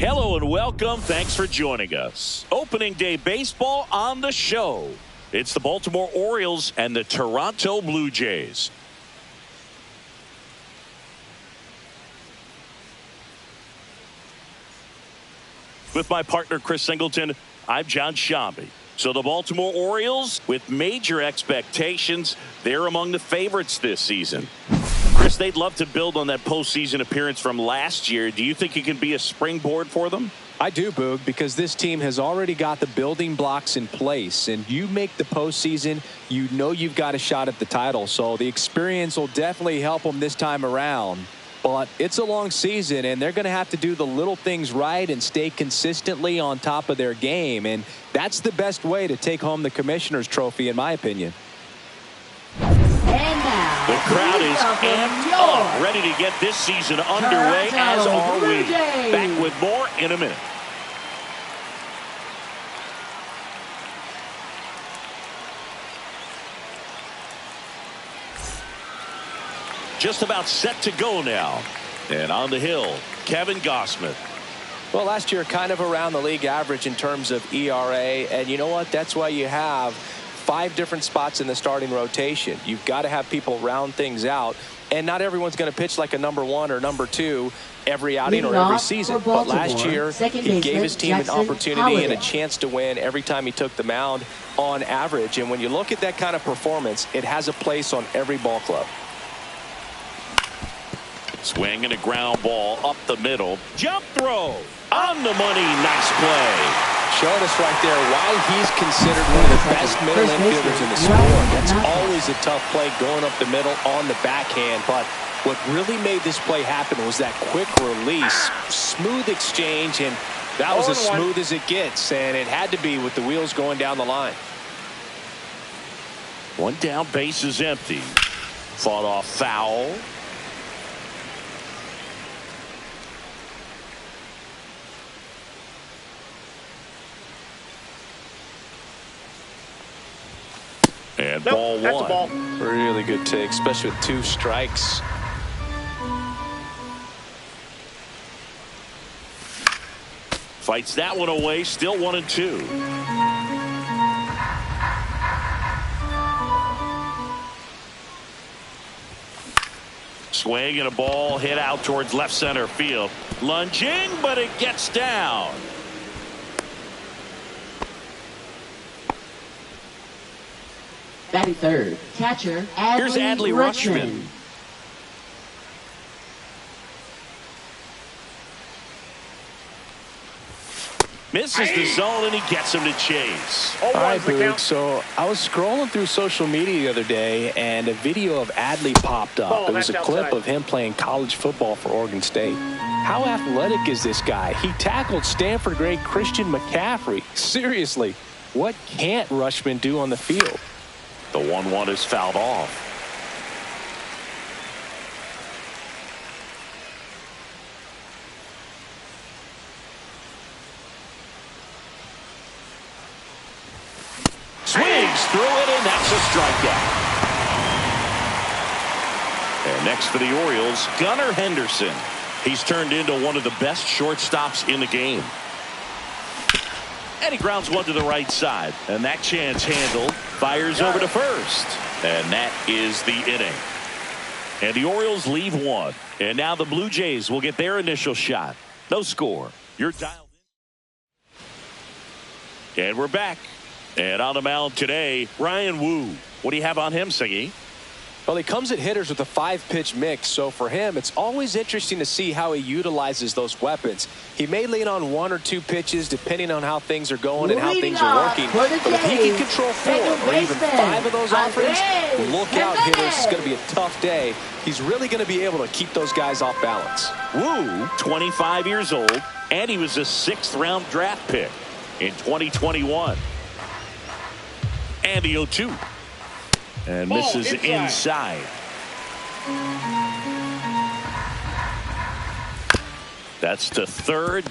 Hello and welcome. Thanks for joining us. Opening day baseball on the show. It's the Baltimore Orioles and the Toronto Blue Jays. With my partner Chris Singleton, I'm John Shambi. So the Baltimore Orioles, with major expectations, they're among the favorites this season. Chris, they'd love to build on that postseason appearance from last year. Do you think it can be a springboard for them? I do, Boog, because this team has already got the building blocks in place, and you make the postseason, you know you've got a shot at the title. So the experience will definitely help them this time around. But it's a long season, and they're going to have to do the little things right and stay consistently on top of their game. And that's the best way to take home the Commissioner's Trophy, in my opinion. And now, the crowd is amped up, ready to get this season underway, as are we. Back with more in a minute. Just about set to go now. And on the hill, Kevin Gossman. Well, last year kind of around the league average in terms of ERA. And you know what? That's why you have 5 different spots in the starting rotation. You've got to have people round things out. And not everyone's going to pitch like a number 1 or number 2 every outing or every season. But last year, he gave his team an opportunity and a chance to win every time he took the mound on average. And when you look at that kind of performance, it has a place on every ball club. Swing and a ground ball up the middle. Jump throw on the money. Nice play. Showing us right there why he's considered one of the best middle infielders in the sport. That's always a tough play going up the middle on the backhand. But what really made this play happen was that quick release, smooth exchange, and that was as smooth as it gets. And it had to be with the wheels going down the line. One down, base is empty. Fought off foul. And ball one. That's a ball. Really good take, especially with 2 strikes. Fights that one away. Still 1-2. Swing and a ball hit out towards left center field. Lunging, but it gets down. batting third, catcher Adley. Here's Adley Rutschman. Misses the zone, and he gets him to chase. All right, Boog. So I was scrolling through social media the other day, and a video of Adley popped up. It was a clip of him playing college football for Oregon State. How athletic is this guy? He tackled Stanford great Christian McCaffrey. Seriously, what can't Rutschman do on the field? The 1-1 is fouled off. Swings through it, and that's a strikeout. And next for the Orioles, Gunnar Henderson. He's turned into one of the best shortstops in the game. And he grounds one to the right side. And that chance handled. Fires over to first. And that is the inning. And the Orioles leave one. And now the Blue Jays will get their initial shot. No score. You're dialed in. And we're back. And on the mound today, Ryan Wu. What do you have on him, Siggy? Well, he comes at hitters with a 5-pitch mix, so for him, it's always interesting to see how he utilizes those weapons. He may lean on 1 or 2 pitches depending on how things are going and how things are working. But if he can control 4 or even 5 of those offerings, look out, hitters. It's going to be a tough day. He's really going to be able to keep those guys off balance. Wu, 25 years old, and he was a 6th-round draft pick in 2021. And the 0-2. And misses inside. That's to third.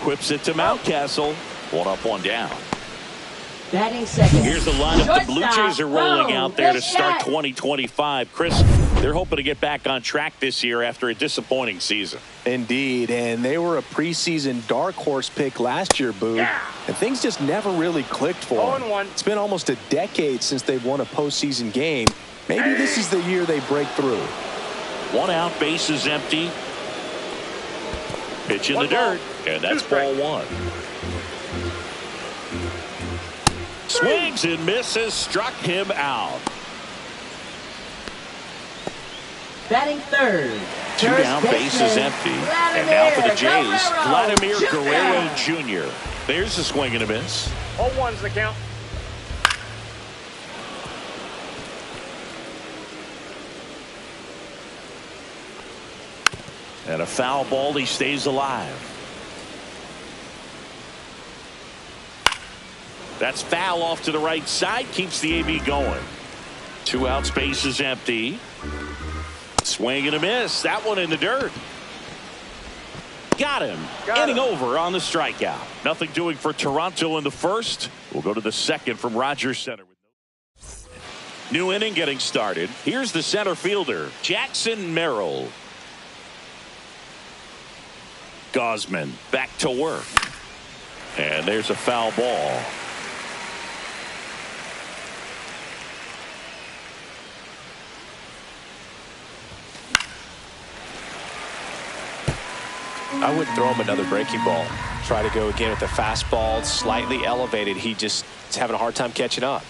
Whips it to Mountcastle. 1 up, 1 down. Batting second. Here's the lineup the Blue Jays are rolling out there to start Bichette. 2025. Chris, they're hoping to get back on track this year after a disappointing season. Indeed, and they were a preseason dark horse pick last year, Boo. And things just never really clicked for them. It's been almost a decade since they've won a postseason game. Maybe this is the year they break through. 1 out, base is empty. Pitch in the dirt, and that's ball 1. Swings and misses, struck him out. Batting third. 2 down, base is empty. And now for the Jays, Vladimir Guerrero Jr. There's a swing and a miss. 0-1's the count. And a foul ball, he stays alive. That's foul off to the right side, keeps the AB going. 2 outs, base is empty. Swing and a miss. That one in the dirt. Got him. Inning over on the strikeout. Nothing doing for Toronto in the first. We'll go to the second from Rogers Center. New inning getting started. Here's the center fielder, Jackson Merrill. Gosman back to work. And there's a foul ball. I wouldn't throw him another breaking ball. Try to go again with the fastball, slightly elevated. He just is having a hard time catching up.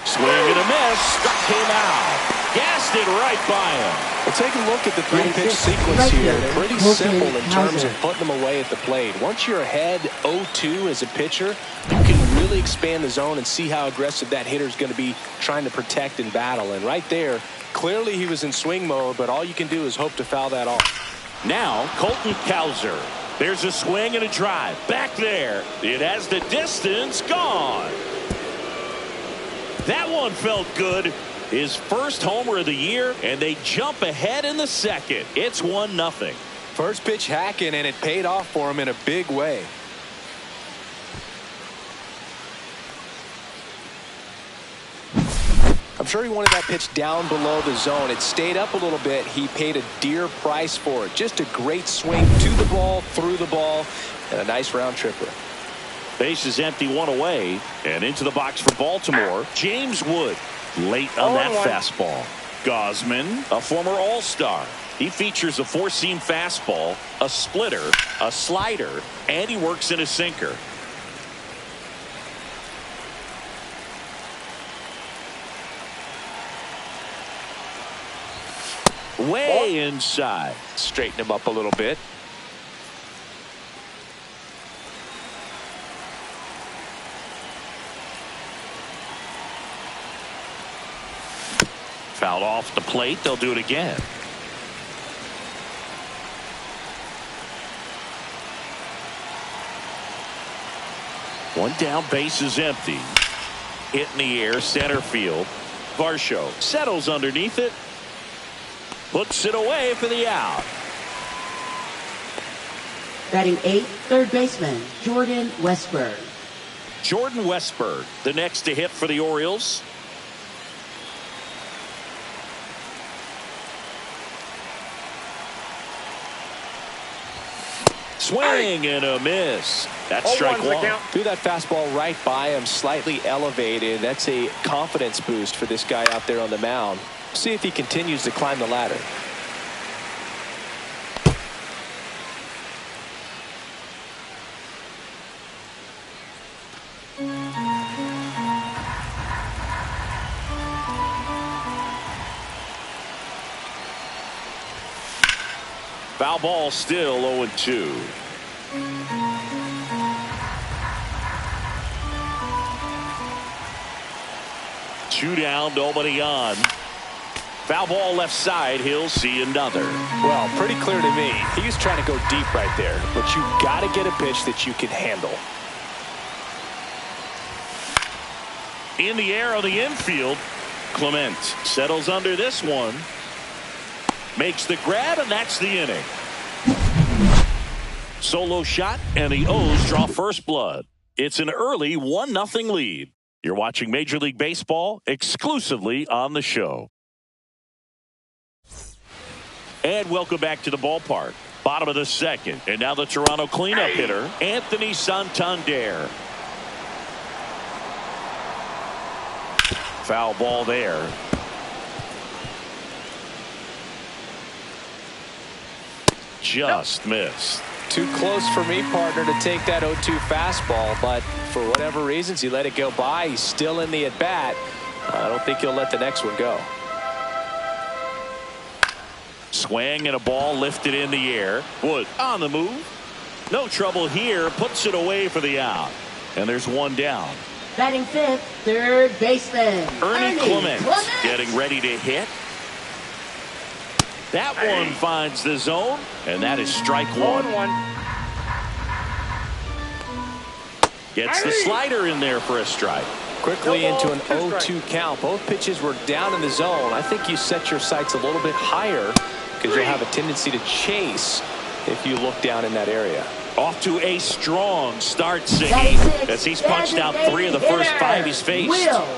Swing and a miss. Struck him out. Gassed it right by him. Well, take a look at the 3-pitch sequence here. Pretty simple in terms of putting them away at the plate. Once you're ahead 0-2 as a pitcher, you can really expand the zone and see how aggressive that hitter is going to be trying to protect and battle. And right there, clearly he was in swing mode, but all you can do is hope to foul that off. Now Colton Cowser. There's a swing and a drive. Back there. It has the distance. Gone. That one felt good. His first homer of the year, and they jump ahead in the second. It's 1-0. First pitch hacking, and it paid off for him in a big way. I'm sure he wanted that pitch down below the zone. It stayed up a little bit. He paid a dear price for it. Just a great swing to the ball, through the ball, and a nice round tripper. Base is empty, 1 away, and into the box for Baltimore. James Wood late on that fastball. Gosman, a former All-Star. He features a 4-seam fastball, a splitter, a slider, and he works in a sinker. Way inside. Straighten him up a little bit. Fouled off the plate. They'll do it again. One down, base is empty. Hit in the air, center field. Varsho settles underneath it. Puts it away for the out. Batting 8th, third baseman, Jordan Westburg. Jordan Westburg, the next to hit for the Orioles. Swing and a miss. That's strike 1. Threw that fastball right by him, slightly elevated. That's a confidence boost for this guy out there on the mound. See if he continues to climb the ladder. Foul ball, still 0-2. Two down, nobody on. Foul ball left side. He'll see another. Well, pretty clear to me. He was trying to go deep right there, but you got to get a pitch that you can handle. In the air on the infield, Clement settles under this one. Makes the grab, and that's the inning. Solo shot, and the O's draw first blood. It's an early 1-0 lead. You're watching Major League Baseball exclusively on the show. And welcome back to the ballpark. Bottom of the second. And now the Toronto cleanup hitter, Anthony Santander. Foul ball there. Just missed. Too close for me, partner, to take that 0-2 fastball, but for whatever reasons, he let it go by. He's still in the at-bat. I don't think he'll let the next one go. Swing and a ball lifted in the air. Wood on the move. No trouble here. Puts it away for the out. And there's one down. Batting fifth, third baseman, Ernie Clement getting ready to hit. That one finds the zone, and that is strike one. Gets the slider in there for a strike. Quickly into an 0-2 count. Both pitches were down in the zone. I think you set your sights a little bit higher because you'll have a tendency to chase if you look down in that area. Off to a strong start, Siggy, as he's punched out 3 of the first 5 he's faced.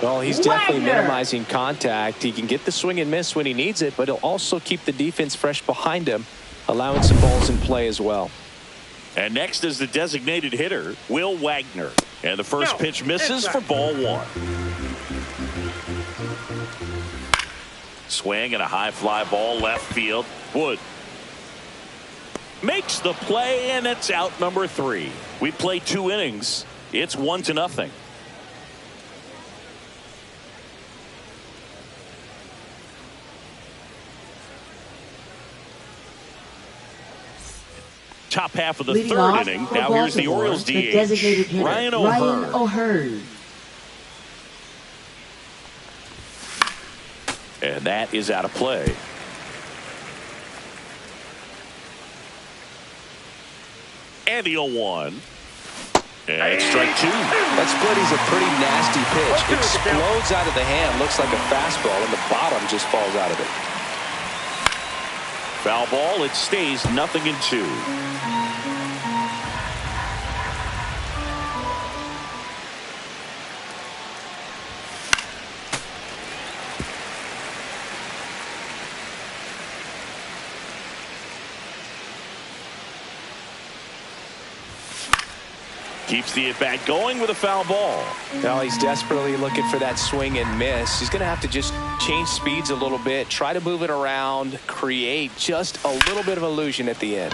Well, he's definitely minimizing contact. He can get the swing and miss when he needs it, but he'll also keep the defense fresh behind him, allowing some balls in play as well. And next is the designated hitter, Will Wagner. And the first pitch misses for ball 1. Swing and a high fly ball left field. Wood makes the play, and it's out number 3. We played 2 innings. It's 1-0. Top half of the Leading third inning. Now here's the Orioles DH, Ryan O'Hearn. And that is out of play. And the 0-1. And it's strike 2. That split is a pretty nasty pitch. Explodes out of the hand. Looks like a fastball, and the bottom just falls out of it. Foul ball. It stays 0-2. Keeps the at-bat going with a foul ball. Now he's desperately looking for that swing and miss. He's going to have to just change speeds a little bit, try to move it around, create just a little bit of illusion at the end.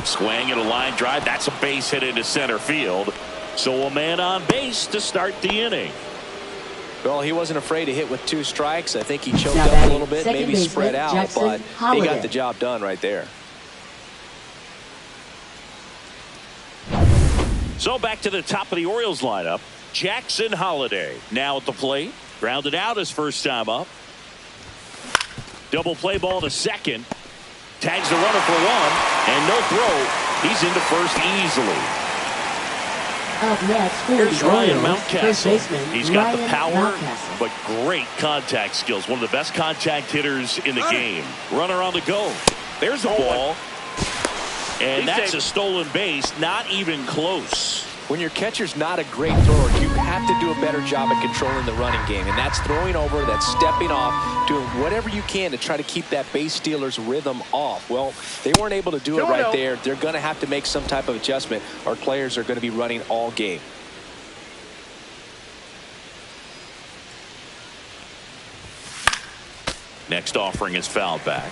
Swing and a line drive. That's a base hit into center field. So a man on base to start the inning. Well, he wasn't afraid to hit with 2 strikes. I think he choked up a little bit, maybe spread out, but he got the job done right there. So back to the top of the Orioles lineup. Jackson Holliday now at the plate. Grounded out his first time up. Double play ball to second. Tags the runner for 1. And no throw. He's into first easily. Up next, here's Ryan Mountcastle. He's got the power, but great contact skills. One of the best contact hitters in the game. Runner on the go. There's a ball. And that's a stolen base, not even close. When your catcher's not a great thrower, you have to do a better job at controlling the running game. And that's throwing over, that's stepping off, doing whatever you can to try to keep that base stealer's rhythm off. Well, they weren't able to do it right there. They're going to have to make some type of adjustment. Our players are going to be running all game. Next offering is fouled back.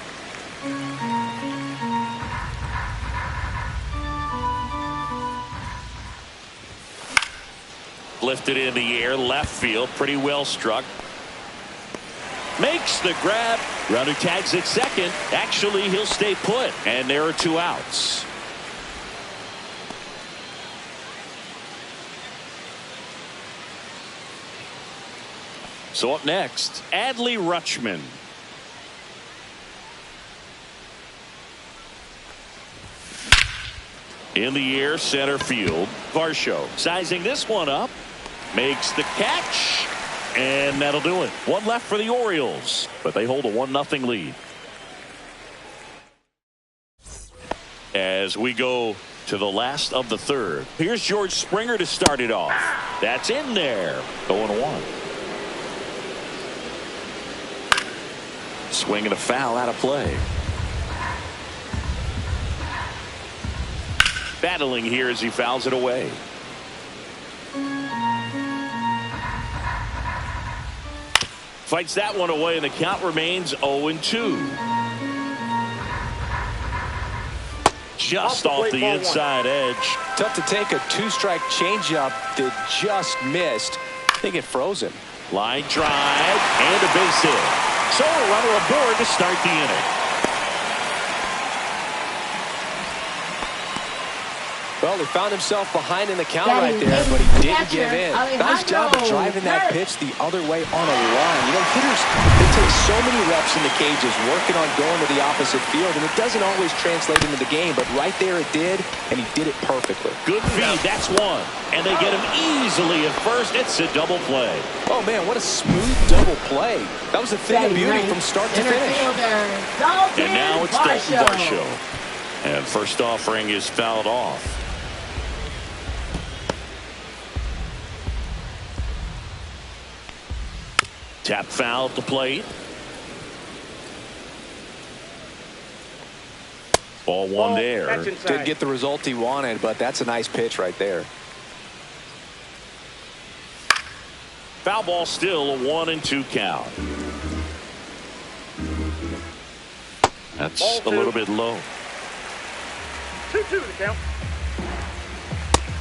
Lifted in the air, left field, pretty well struck. Makes the grab. Runner tags at second. Actually, he'll stay put. And there are 2 outs. So up next, Adley Rutschman. In the air, center field. Varsho sizing this one up. Makes the catch. And that'll do it. 1 left for the Orioles. But they hold a 1-0 lead. As we go to the last of the third. Here's George Springer to start it off. That's in there. 0-1. Swing and a foul out of play. Battling here as he fouls it away. Fights that one away, and the count remains 0-2. Just off the inside edge. Tough to take a two-strike changeup that just missed. They get frozen. Line drive and a base hit. So a runner aboard to start the inning. Well, he found himself behind in the count right there, but he didn't give in. Nice job of driving that pitch the other way on a line. You know, hitters, they take so many reps in the cages working on going to the opposite field, and it doesn't always translate into the game, but right there it did, and he did it perfectly. Good feed, that's one. And they get him easily at first. It's a double play. Oh, man, what a smooth double play. That was a thing of beauty from start to finish. And now it's Dalton Varsho. And first offering is fouled off. Tap foul at the plate. Ball one there. Didn't get the result he wanted, but that's a nice pitch right there. Foul ball still, a 1-2 count. That's a little bit low. 2-2 the count.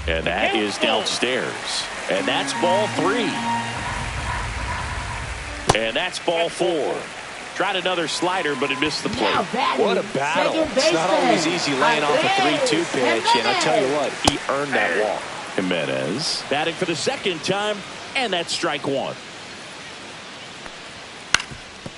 And that is downstairs. And that's ball 3. And that's ball 4. Tried another slider, but it missed the plate. What a battle. It's not always easy laying off a 3-2 pitch, and I'll tell you what, he earned that walk. Jimenez batting for the second time, and that's strike 1.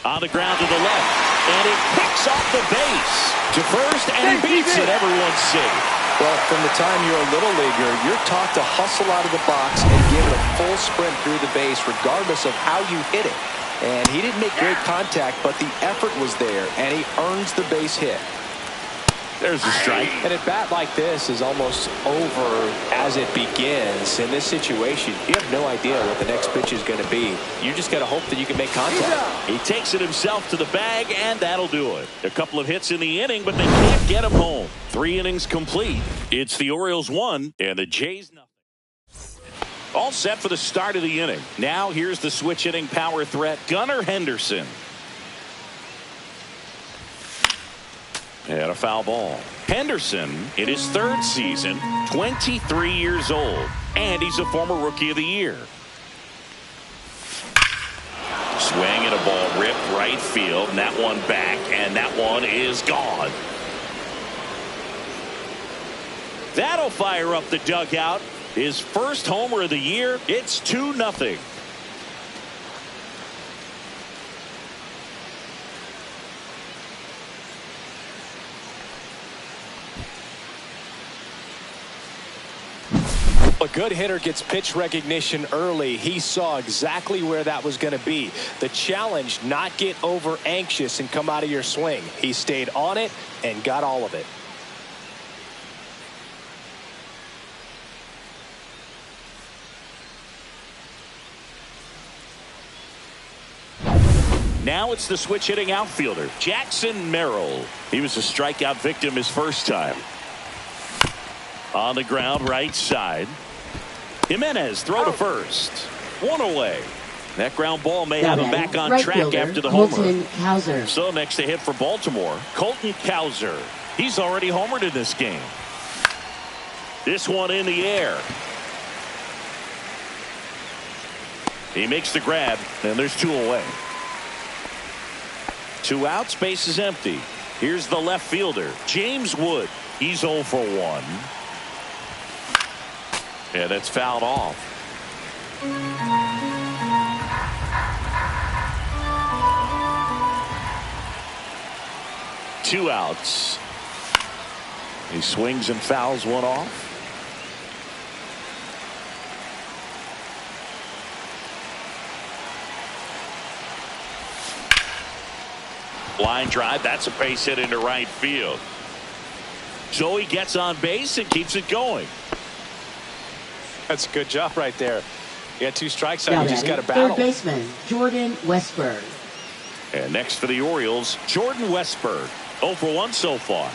On the ground to the left, and it picks off the base to first, and beats it. Everyone's safe. Well, from the time you're a little leaguer, you're taught to hustle out of the box and give it a full sprint through the base, regardless of how you hit it. And he didn't make great contact, but the effort was there, and he earns the base hit. There's a strike. And a bat like this is almost over as it begins. In this situation, you have no idea what the next pitch is going to be. You just got to hope that you can make contact. He takes it himself to the bag, and that'll do it. A couple of hits in the inning, but they can't get him home. 3 innings complete. It's the Orioles 1 and the Jays nothing. All set for the start of the inning. Now here's the switch hitting power threat, Gunnar Henderson. And a foul ball. Henderson, in his 3rd season, 23 years old, and he's a former Rookie of the Year. Swing and a ball ripped right field, and that one back, and that one is gone. That'll fire up the dugout. His first homer of the year. It's 2-0. A good hitter gets pitch recognition early. He saw exactly where that was going to be. The challenge, not get over anxious and come out of your swing. He stayed on it and got all of it. Now it's the switch hitting outfielder, Jackson Merrill. He was a strikeout victim his first time. On the ground, right side. Jimenez throw to first. 1 away. That ground ball may have him back on track after the homer. So next to hit for Baltimore, Colton Cowser. He's already homered in this game. This one in the air. He makes the grab, and there's 2 away. 2 outs, base is empty. Here's the left fielder, James Wood. He's 0 for 1. And that's fouled off. Two outs. He swings and fouls one off. Line drive, that's a base hit into right field. So he gets on base and keeps it going. That's a good job right there. You got 2 strikes on Now you, just got to batting, battle. third baseman Jordan Westberg. And next for the Orioles, Jordan Westberg. 0 for 1 so far.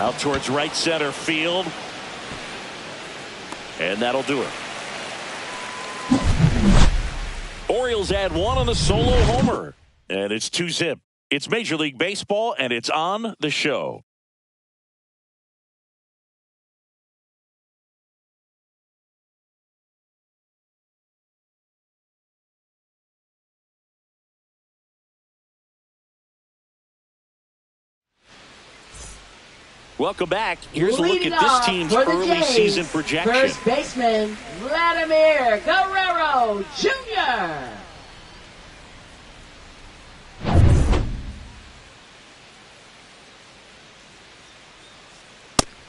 Out towards right center field. And that'll do it. Orioles add 1 on the solo homer. And it's 2-zip. It's Major League Baseball, and it's on the show. Welcome back. Here's a look Leading at this off team's for the early Jays, season projection. First baseman Vladimir Guerrero Jr.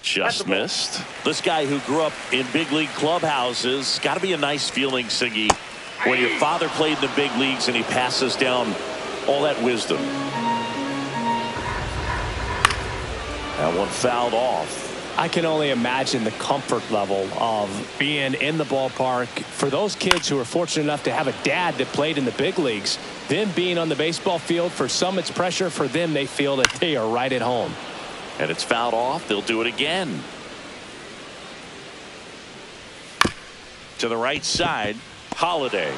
Just missed. This guy who grew up in big league clubhouses, got to be a nice feeling, Siggy, when your father played in the big leagues and he passes down all that wisdom. That one fouled off. I can only imagine the comfort level of being in the ballpark. For those kids who are fortunate enough to have a dad that played in the big leagues, them being on the baseball field, for some it's pressure. For them, they feel that they are right at home. And it's fouled off. They'll do it again. To the right side, Holiday.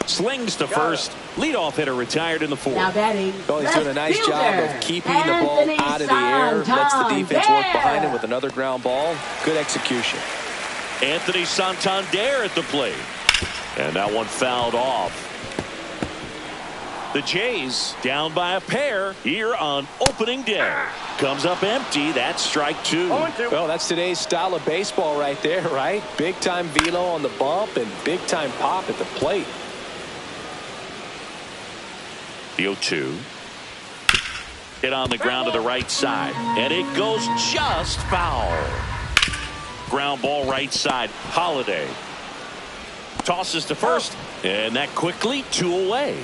Slings to first. Leadoff hitter retired in the 4th. Now batting, Well, he's doing a nice fielder, job of keeping the ball Anthony out of the air. Lets the defense work behind him Santander. with another ground ball. Good execution. Anthony Santander at the plate. And that one fouled off. The Jays down by a pair here on opening day. Comes up empty. That's strike 2. Well, that's today's style of baseball right there, right? Big time velo on the bump and big time pop at the plate. The 0-2. Hit on the ground to the right side. And it goes just foul. Ground ball right side. Holiday. Tosses to first. And that quickly 2 away.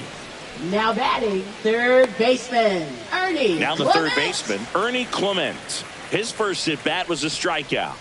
Now batting, third baseman Ernie Now the Clement. third baseman, Ernie Clement. His first at bat was a strikeout.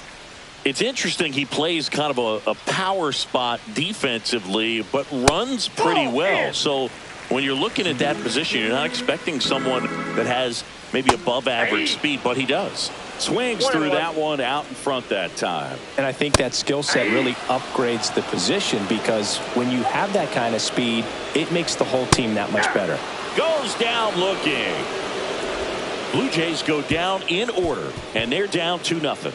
It's interesting he plays kind of a power spot defensively, but runs pretty well. So when you're looking at that position, you're not expecting someone that has maybe above average speed, but he does. Swings through that one out in front that time. And I think that skill set really upgrades the position, because when you have that kind of speed, it makes the whole team that much better. Goes down looking. Blue Jays go down in order, and they're down 2-0.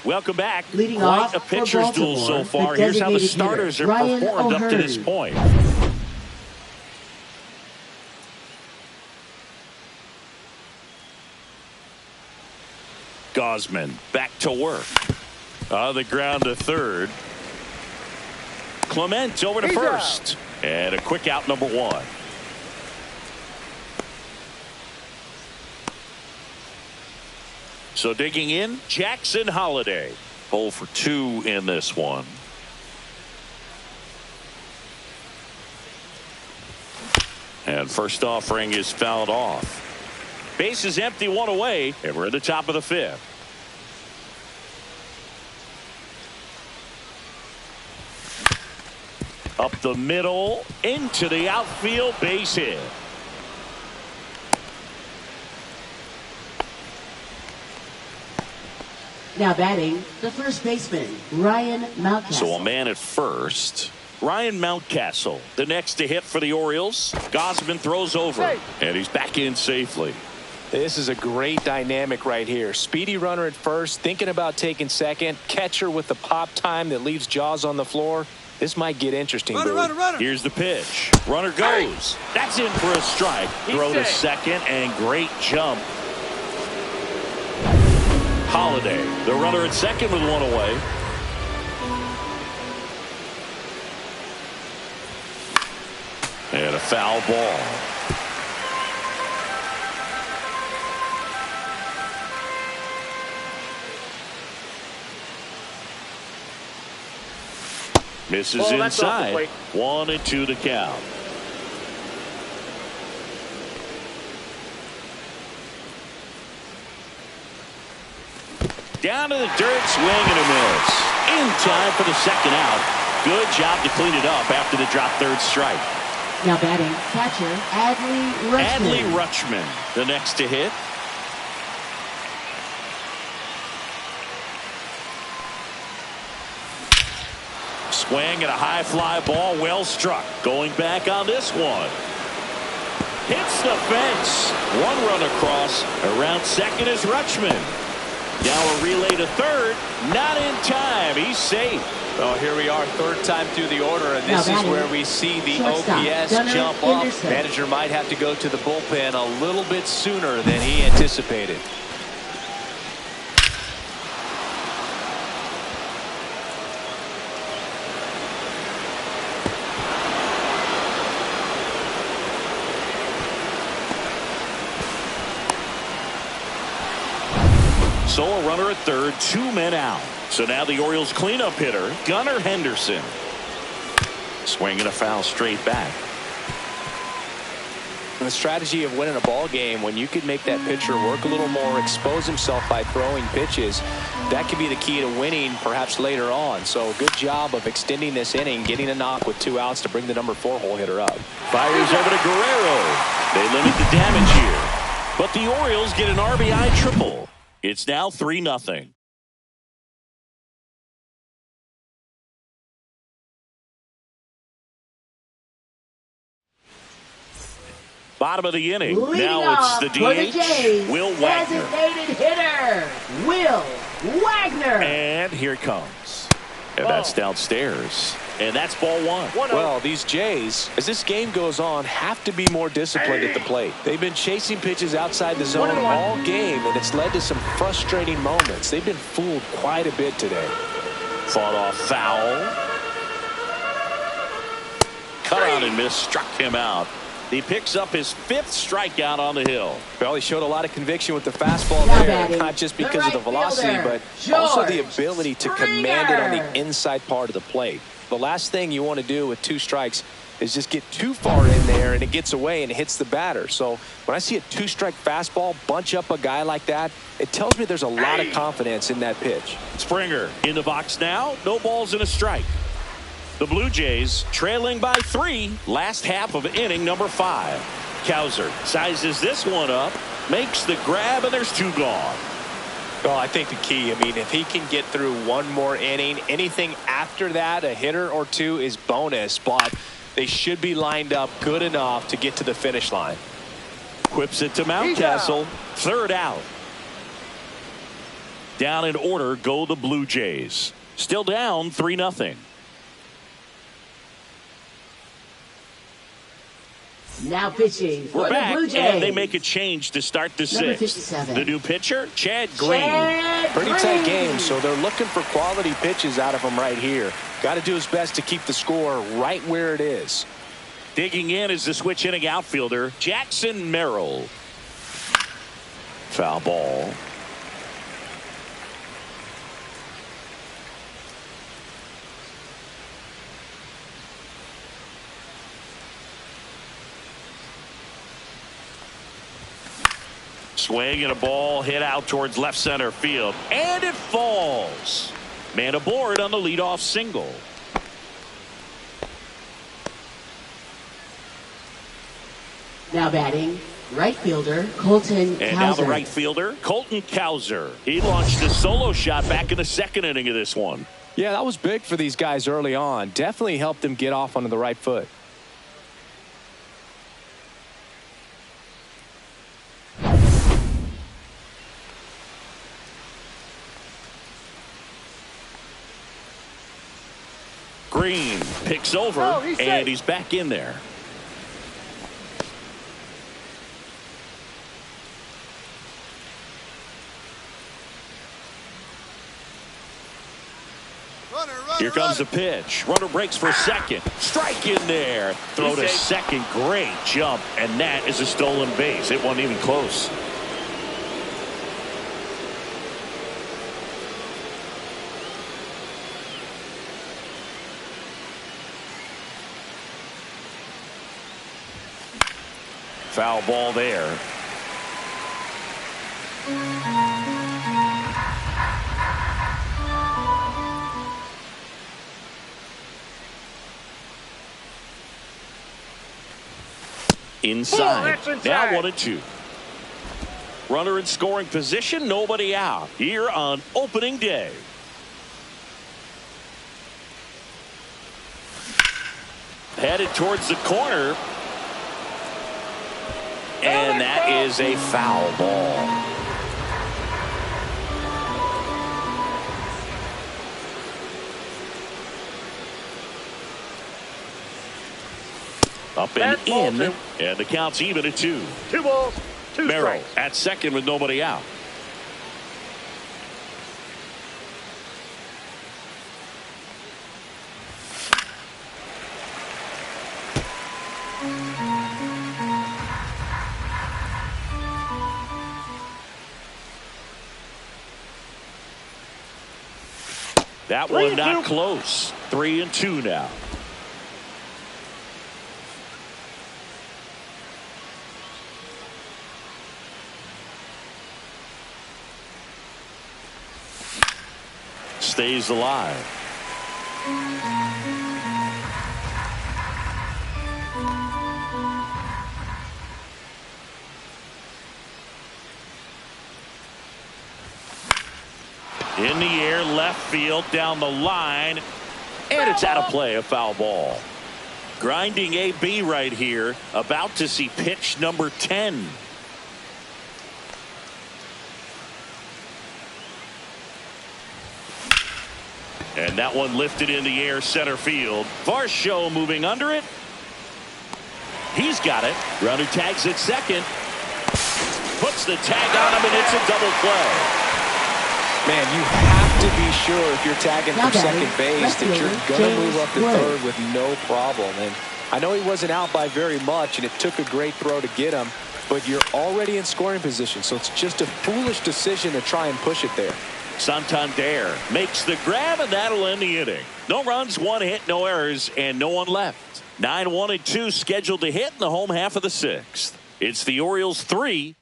Welcome back. Leading Quite off a for pitcher's duel so Baltimore, far. the Here's how the designated starters hitter, have Ryan performed up to O'Hearn. this point. Gosman back to work. On the ground to third. Clement over to first. And a quick out, number 1. So digging in, Jackson Holiday. 0 for 2 in this one. And first offering is fouled off. Base is empty, 1 away, and we're at the top of the 5th. Up the middle, into the outfield, base hit. Now batting, the first baseman Ryan Mountcastle. So a man at first. Ryan Mountcastle, the next to hit for the Orioles. Gosman throws over, and he's back in safely. This is a great dynamic right here. Speedy runner at first, thinking about taking second. Catcher with the pop time that leaves Jaws on the floor. This might get interesting. Runner. Here's the pitch. Runner goes. That's in for a strike. Throw to second, and great jump. Holiday, the runner at second with 1 away. And a foul ball. Misses Ball, that's off the inside. plate. 1-2 to count. Down to the dirt, swing and a miss. In time for the second out. Good job to clean it up after the drop third strike. Now batting, catcher, Adley Rutschman, the next to hit. Swing and a high fly ball, well struck. Going back on this one. Hits the fence. One run across. Around second is Rutschman. Now a relay to third. Not in time. He's safe. Well, here we are, third time through the order, and this is where we see the OPS jump up. Manager might have to go to the bullpen a little bit sooner than he anticipated. So a runner at third, 2 men out. So now the Orioles cleanup hitter, Gunnar Henderson. Swinging a foul straight back. And the strategy of winning a ball game, when you could make that pitcher work a little more, expose himself by throwing pitches, that could be the key to winning perhaps later on. So good job of extending this inning, getting a knock with 2 outs to bring the number 4 hole hitter up. Fires over to Guerrero. They limit the damage here. But the Orioles get an RBI triple. It's now 3-0. Bottom of the inning. Leading now it's the for the Jays, DH, Will Wagner. Designated hitter, Will Wagner. And here it comes. And that's downstairs. And that's ball one. Well, these Jays, as this game goes on, have to be more disciplined at the plate. They've been chasing pitches outside the zone all game, and it's led to some frustrating moments. They've been fooled quite a bit today. Fought off foul. Cut on and miss, struck him out. He picks up his 5th strikeout on the hill. Well, he showed a lot of conviction with the fastball there, not just because of the velocity, but also the ability to command it on the inside part of the plate. The last thing you want to do with 2 strikes is just get too far in there and it gets away and it hits the batter. So when I see a 2-strike fastball bunch up a guy like that, it tells me there's a lot of confidence in that pitch. Springer in the box now. No balls and a strike. The Blue Jays trailing by 3. Last half of inning number 5. Cowser sizes this one up, makes the grab, and there's 2 gone. Well, I think the key, if he can get through one more inning, anything after that, a hitter or 2 is bonus, but they should be lined up good enough to get to the finish line. Whips it to Mountcastle. 3rd out. Down in order go the Blue Jays. Still down 3-0. Now pitching for We're back, the Blue Jays. and they make a change to start the 6th. 57. The new pitcher, Chad Green. Pretty tight game, so they're looking for quality pitches out of him right here. Got to do his best to keep the score right where it is. Digging in is the switch inning outfielder, Jackson Merrill. Foul ball. Swing and a ball hit out towards left center field. And it falls. Man aboard on the leadoff single. Now batting, right fielder, Colton Cowser. And now the right fielder, Colton Cowser. He launched a solo shot back in the 2nd inning of this one. Yeah, that was big for these guys early on. Definitely helped them get off onto the right foot. Green picks over, and he's back in there. Here comes the pitch. Runner breaks for second. Strike in there. Throw to second. Great jump, and that is a stolen base. It wasn't even close. Foul ball there. Inside. Now 1-2. Runner in scoring position, nobody out here on opening day. Headed towards the corner. And that is a foul ball. Up and in, and the count's even at 2. 2 balls, 2 Merrill strikes. at second with nobody out. That one not close. 3-2 now. Stays alive. In the air, left field, down the line, and it's out of play, a foul ball. Grinding AB right here, about to see pitch number 10. And that one lifted in the air, center field. Varsho moving under it. He's got it. Runner tags at second. Puts the tag on him, and it's a double play. Man, you have to be sure if you're tagging from second base that you're going to move up to third with no problem. And I know he wasn't out by very much, and it took a great throw to get him, but you're already in scoring position, so it's just a foolish decision to try and push it there. Santander makes the grab, and that'll end the inning. No runs, 1 hit, no errors, and no one left. 9-1-2 scheduled to hit in the home half of the 6th. It's the Orioles 3.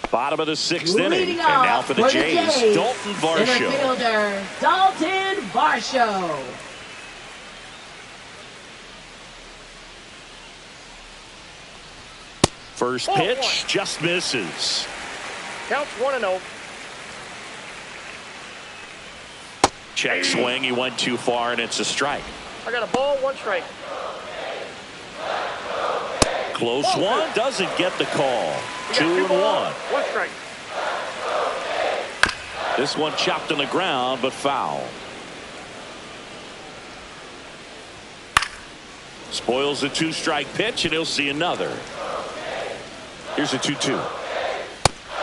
Bottom of the 6th inning. And now for the Jays, Dalton Varsho. Center fielder, Dalton Varsho. First pitch just misses. Counts 1-0. Check swing. He went too far, and it's a strike. I got a ball, 1 strike. Close one. Doesn't get the call. 2-1. 1 strike. This one chopped on the ground, but foul. Spoils a 2-strike pitch, and he'll see another. Here's a 2-2.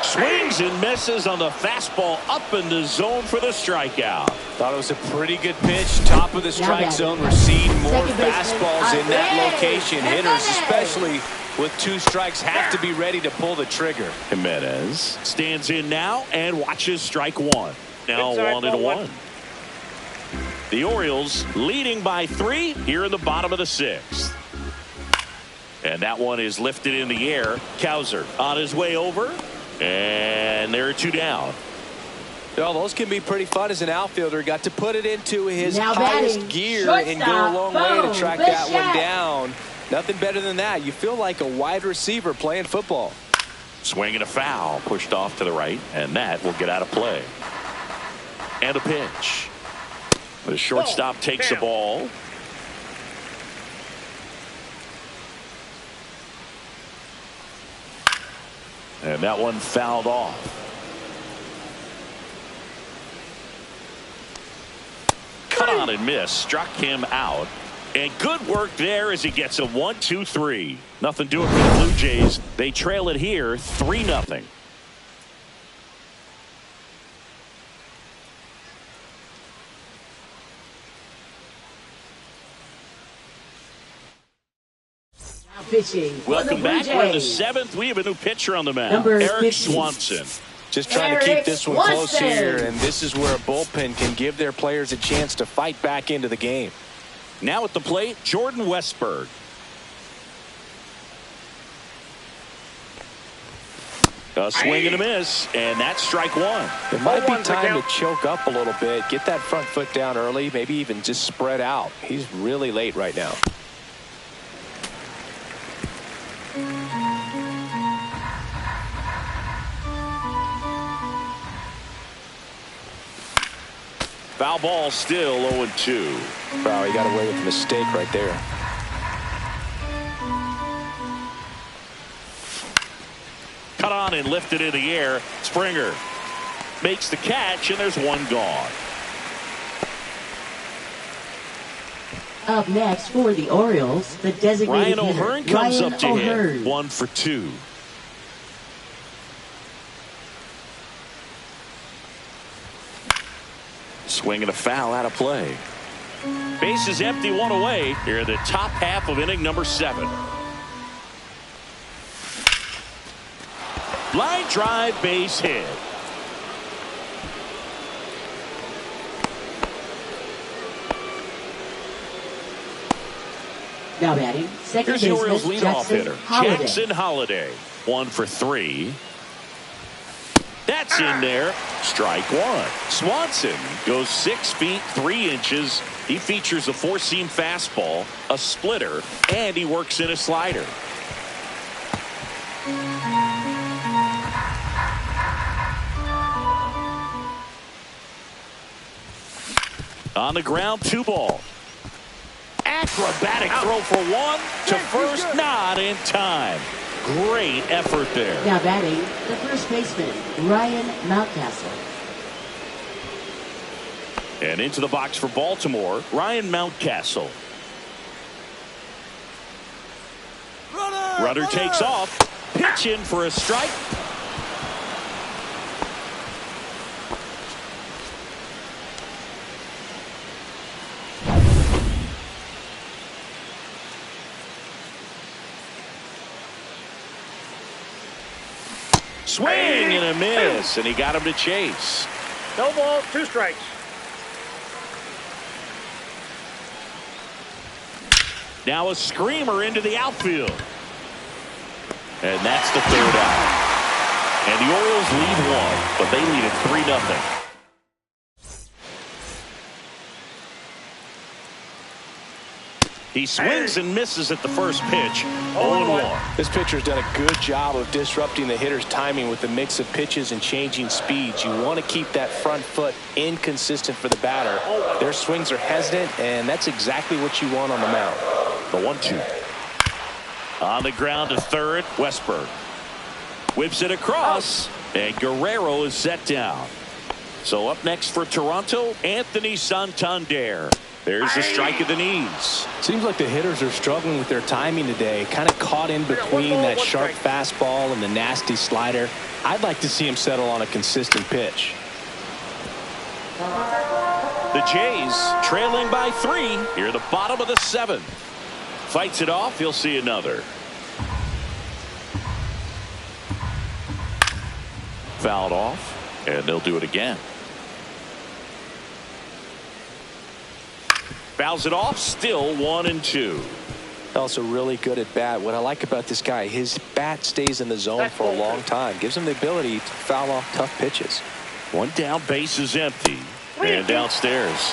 Swings and misses on the fastball up in the zone for the strikeout. Thought it was a pretty good pitch. Top of the strike zone. We're seeing more fastballs in that location. Hitters, especially with 2 strikes, have to be ready to pull the trigger. Jimenez stands in now and watches strike 1. Now 1-1. The Orioles leading by 3 here in the bottom of the 6th. And that one is lifted in the air. Cowser on his way over. And there are 2 down. Well, those can be pretty fun as an outfielder. Got to put it into his highest gear and go a long way to track that one down. Nothing better than that. You feel like a wide receiver playing football. Swing and a foul. Pushed off to the right. And that will get out of play. And a pitch. The shortstop takes the ball. And that one fouled off. Cut on and miss. Struck him out. And good work there as he gets a 1-2-3. Nothing doing for the Blue Jays. They trail it here 3-0. Welcome back. We're in the 7th. We have a new pitcher on the mound. Eric Swanson. Just trying to keep this one close here, and this is where a bullpen can give their players a chance to fight back into the game. Now at the plate, Jordan Westberg. A swing and a miss, and that's strike one. It might be time to choke up a little bit, get that front foot down early, maybe even just spread out. He's really late right now. Foul ball, still 0-2. Wow, he got away with a mistake right there. Cut on and lifted in the air. Springer makes the catch, and there's one gone. Up next for the Orioles, the designated Ryan hitter, O'Hearn comes Ryan up to O'Hearn. hit. 1 for 2. Swing and a foul out of play. Base is empty, one away. Here in the top half of inning number 7. Line drive, base hit. Now batting, second Here's the Orioles baseman, leadoff hitter, Holiday. Jackson Holiday. 1 for 3. That's in there. Strike one. Swanson goes 6 feet 3 inches. He features a 4-seam fastball, a splitter, and he works in a slider. On the ground, 2 ball. Acrobatic throw for 1 to first, not in time. Great effort there. Now batting, the first baseman, Ryan Mountcastle. And into the box for Baltimore, Ryan Mountcastle. Runner takes off. Pitch in for a strike. Swing and a miss, and he got him to chase. No ball, 2 strikes. Now a screamer into the outfield. And that's the 3rd out. And the Orioles lead 1, but they lead it 3-0. He swings and misses at the first pitch. 0-1. This pitcher's done a good job of disrupting the hitter's timing with the mix of pitches and changing speeds. You want to keep that front foot inconsistent for the batter. Their swings are hesitant, and that's exactly what you want on the mound. The 1-2. On the ground to third, Westberg. Whips it across, and Guerrero is set down. So up next for Toronto, Anthony Santander. There's the strike of the knees. Seems like the hitters are struggling with their timing today. Kind of caught in between that sharp fastball and the nasty slider. I'd like to see him settle on a consistent pitch. The Jays trailing by 3 here at the bottom of the 7th. Fights it off. He'll see another. Fouled off, and they'll do it again. Fouls it off, still 1-2. Also really good at bat. What I like about this guy, his bat stays in the zone for a long time. Gives him the ability to foul off tough pitches. 1 down, base is empty. And downstairs.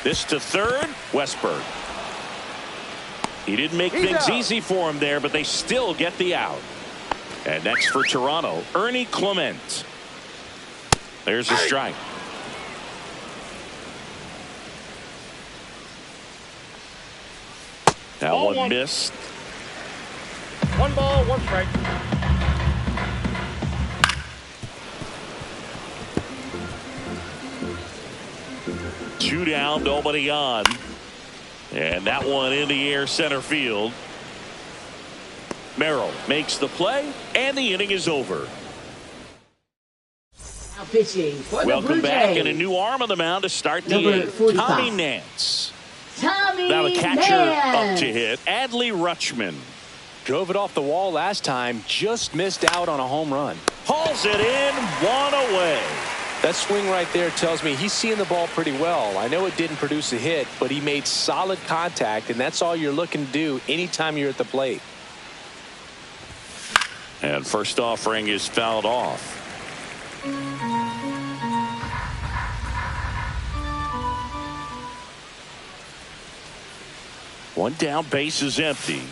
This to third, Westberg. He didn't make things easy for him there, but they still get the out. And next for Toronto, Ernie Clement. There's a strike. That one missed. 1 ball, 1 strike. Two down, nobody on. And that one in the air center field. Merrill makes the play, and the inning is over. Now pitching for the Welcome Blue back, Jays. and a new arm on the mound to start the Number 8th. 45. Tommy Nance. Tommy Now the catcher Nance. up to hit, Adley Rutschman. Drove it off the wall last time, just missed out on a home run. Hauls it in, 1 away. That swing right there tells me he's seeing the ball pretty well. I know it didn't produce a hit, but he made solid contact, and that's all you're looking to do anytime you're at the plate. And first offering is fouled off. One down, base is empty.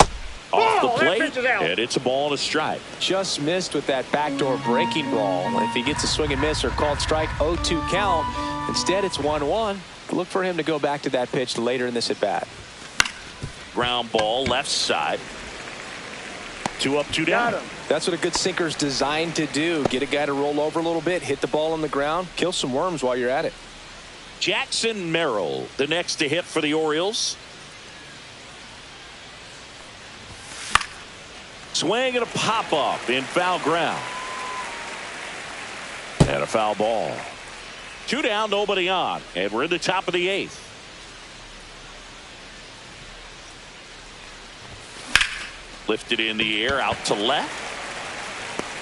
Off the plate, and it's a ball and a strike. Just missed with that backdoor breaking ball. If he gets a swing and miss or called strike, 0-2 count. Instead, it's 1-1. Look for him to go back to that pitch later in this at bat. Ground ball, left side. 2 up, 2 down. That's what a good sinker's designed to do. Get a guy to roll over a little bit, hit the ball on the ground, kill some worms while you're at it. Jackson Merrill, the next to hit for the Orioles. Swing and a pop-up in foul ground. And a foul ball. 2 down, nobody on. And we're in the top of the 8th. Lifted in the air, out to left.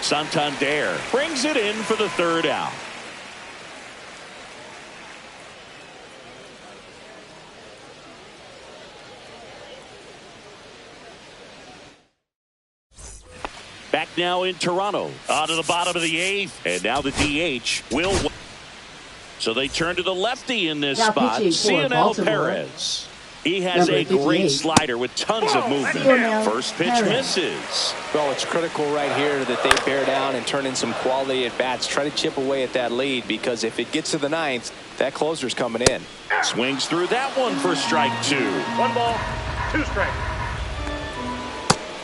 Santander brings it in for the 3rd out. Back now in Toronto. On to the bottom of the 8th. And now the DH will. So they turn to the lefty in this spot. Cionel Perez. He has a great slider with tons of movement. First pitch misses. Well, it's critical right here that they bear down and turn in some quality at bats. Try to chip away at that lead, because if it gets to the 9th, that closer's coming in. Swings through that one for strike 2. 1 ball, 2 strikes.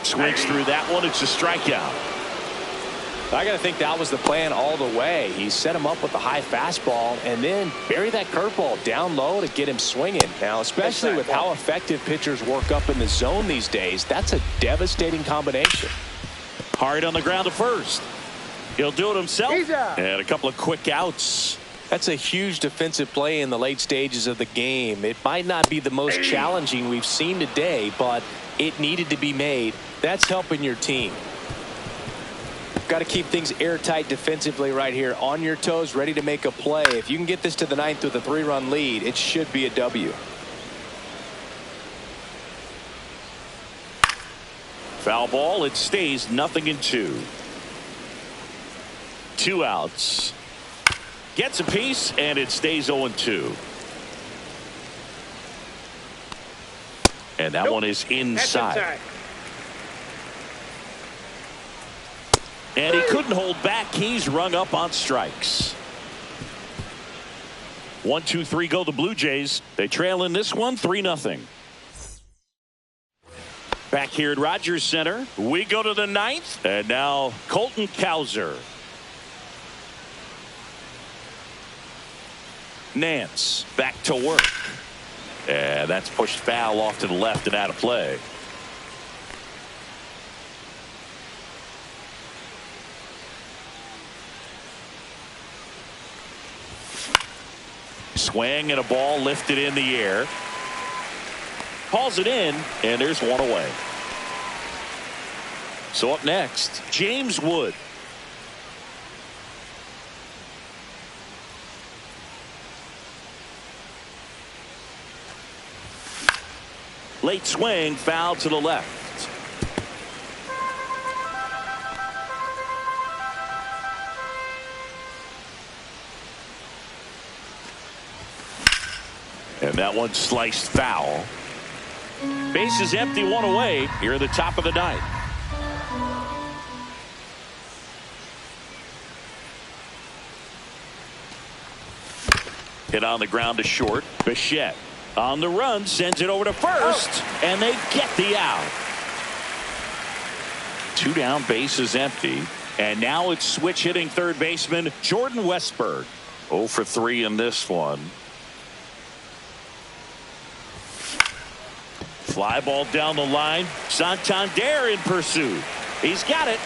Swings through that one. It's a strikeout. I got to think that was the plan all the way. He set him up with the high fastball and then bury that curveball down low to get him swinging. Now, especially with how effective pitchers work up in the zone these days, that's a devastating combination. Hard on the ground to first. He'll do it himself. And a couple of quick outs. That's a huge defensive play in the late stages of the game. It might not be the most challenging we've seen today, but it needed to be made. That's helping your team. Got to keep things airtight defensively right here. On your toes, ready to make a play. If you can get this to the 9th with a 3-run lead, it should be a W. Foul ball. It stays 0-2. 2 outs. Gets a piece, and it stays 0-2. And that one is inside. And he couldn't hold back. He's rung up on strikes. 1, 2, 3 go the Blue Jays. They trail in this one 3-0. Back here at Rogers Center, we go to the 9th. And now Colton Cowser. Nance back to work. And that's pushed foul off to the left and out of play. Swing and a ball lifted in the air. Calls it in, and there's one away. So up next, James Wood. Late swing, foul to the left. And that one sliced foul. Base is empty, 1 away here at the top of the 9th. Hit on the ground to short. Bichette on the run, sends it over to first, and they get the out. 2 down, base is empty. And now it's switch hitting third baseman Jordan Westburg. 0 for 3 in this one. Fly ball down the line. Santander in pursuit. He's got it.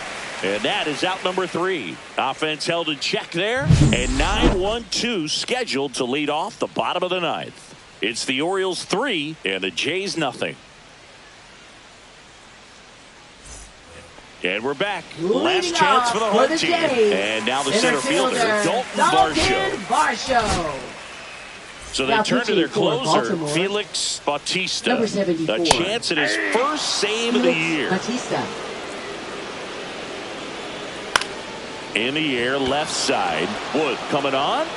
And that is out number 3. Offense held in check there. And 9-1-2 scheduled to lead off the bottom of the 9th. It's the Orioles 3 and the Jays 0. And we're back. Last chance for the home team. And now the center fielder, Dalton Varsho. So they turn to their closer, Felix Bautista. A chance at his first save of the year. In the air, left side. Wood coming on.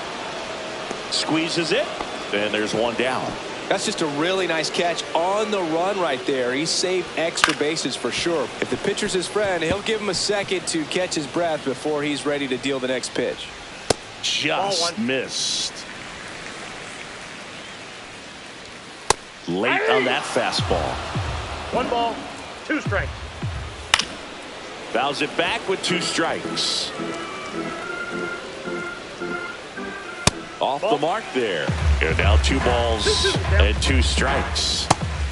Squeezes it. And there's one down. That's just a really nice catch on the run right there. He saved extra bases for sure. If the pitcher's his friend, he'll give him a second to catch his breath before he's ready to deal the next pitch. Just missed. Late on that fastball. 1 ball, 2 strikes. Fouls it back with 2 strikes. Off the mark there. And now 2 balls and 2 strikes.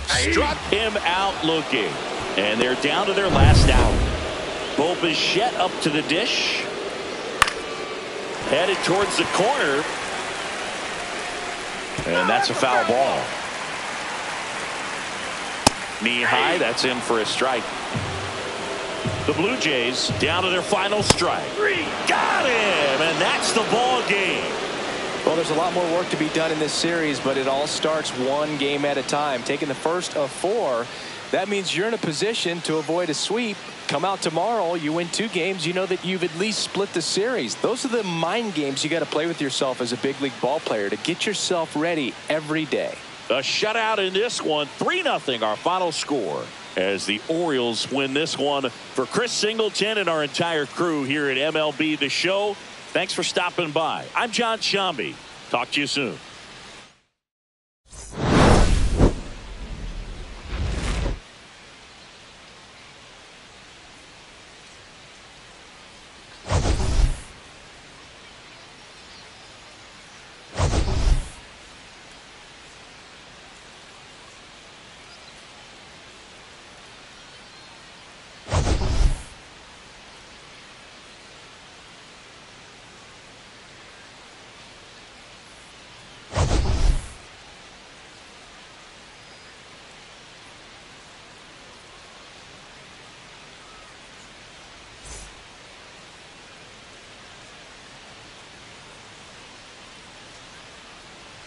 Struck him out looking. And they're down to their last out. Bo Bichette up to the dish. Headed towards the corner. And that's a foul ball. Knee high, that's in for a strike. The Blue Jays down to their final strike. Got him, and that's the ball game. Well, there's a lot more work to be done in this series, but it all starts one game at a time. Taking the first of 4, that means you're in a position to avoid a sweep. Come out tomorrow, you win 2 games, you know that you've at least split the series. Those are the mind games you got to play with yourself as a big league ball player to get yourself ready every day. A shutout in this one, 3-0 our final score as the Orioles win this one. For Chris Singleton and our entire crew here at MLB The Show, thanks for stopping by. I'm John Shambi. Talk to you soon.